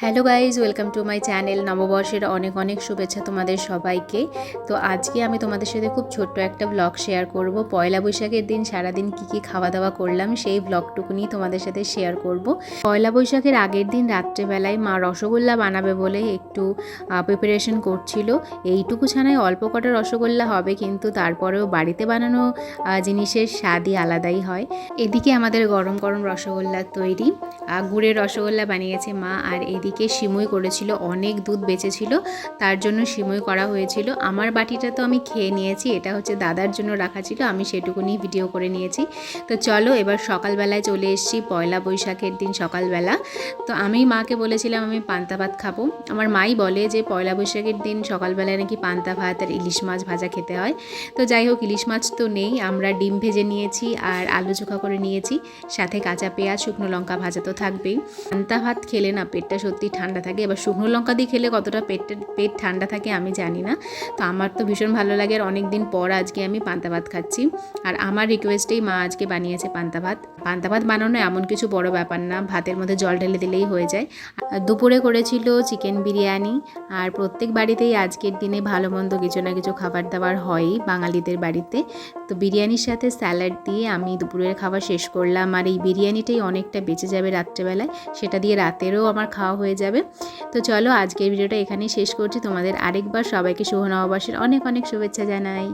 Hello guys, welcome to my channel. নববর্ষের অনেক অনেক শুভেচ্ছা তোমাদের সবাইকে। তো আজকে আমি তোমাদের সাথে খুব ছোট্ট একটা ব্লগ শেয়ার করব। পয়লা বৈশাখের দিন সারাদিন কী খাওয়া দাওয়া করলাম সেই ব্লগটুকুনি তোমাদের সাথে শেয়ার করব। পয়লা বৈশাখের আগের দিন রাত্রেবেলায় মা রসগোল্লা বানাবে বলে একটু প্রিপারেশন করছিল। এইটুকু ছানায় অল্প কটা রসগোল্লা হবে, কিন্তু তারপরেও বাড়িতে বানানো জিনিসের স্বাদই আলাদাই হয়। এদিকে আমাদের গরম গরম রসগোল্লা তৈরি। গুড়ের রসগোল্লা বানিয়েছে মা, আর এদিকে সিমুই করেছিল। অনেক দুধ বেঁচেছিল, তার জন্য সিমুই করা হয়েছিল। আমার বাটিটা তো আমি খেয়ে নিয়েছি, এটা হচ্ছে দাদার জন্য রাখা ছিল, আমি সেটুকুনি ভিডিও করে নিয়েছি। তো চলো এবার সকালবেলায় চলে এসেছি, পয়লা বৈশাখের দিন সকালবেলা। তো আমি মাকে বলেছিলাম আমি পান্তা ভাত খাবো। আমার মাই বলে যে পয়লা বৈশাখের দিন সকালবেলায় নাকি পান্তা ভাত আর ইলিশ মাছ ভাজা খেতে হয়। তো যাই হোক, ইলিশ মাছ তো নেই, আমরা ডিম ভেজে নিয়েছি আর আলু চোখা করে নিয়েছি, সাথে কাঁচা পেঁয়াজ শুকনো লঙ্কা ভাজা তো থাকবেই। পান্তা ভাত খেলে না পেটটা সত্যি ঠান্ডা থাকে, এবার শুকনো লঙ্কা দিয়ে খেলে কতটা পেট ঠান্ডা থাকে আমি জানি না। তো আমার তো ভীষণ ভালো লাগে, আর অনেক দিন পর আজকে আমি পান্তা ভাত খাচ্ছি। আর আমার রিকোয়েস্টেই মা আজকে বানিয়েছে পান্তা ভাত। পান্তা ভাত বানানো এমন কিছু বড় ব্যাপার না, ভাতের মধ্যে জল ঢেলে দিলেই হয়ে যায়। দুপুরে করেছিল চিকেন বিরিয়ানি। আর প্রত্যেক বাড়িতেই আজকের দিনে ভালো মন্দ কিছু না কিছু খাবার দাবার হয়ই বাঙালিদের বাড়িতে। তো বিরিয়ানির সাথে স্যালাড দিয়ে আমি দুপুরের খাবার শেষ করলাম। আর এই বিরিয়ানিটাই অনেকটা বেঁচে যাবে রাত্রেবেলায়, সেটা দিয়ে রাতেরও আমার খাওয়া হয়ে যাবে। তো চলো আজকের ভিডিওটা এখানেই শেষ করছি। তোমাদের আরেকবার সবাইকে শুভ নববর্ষের অনেক অনেক শুভেচ্ছা জানাই।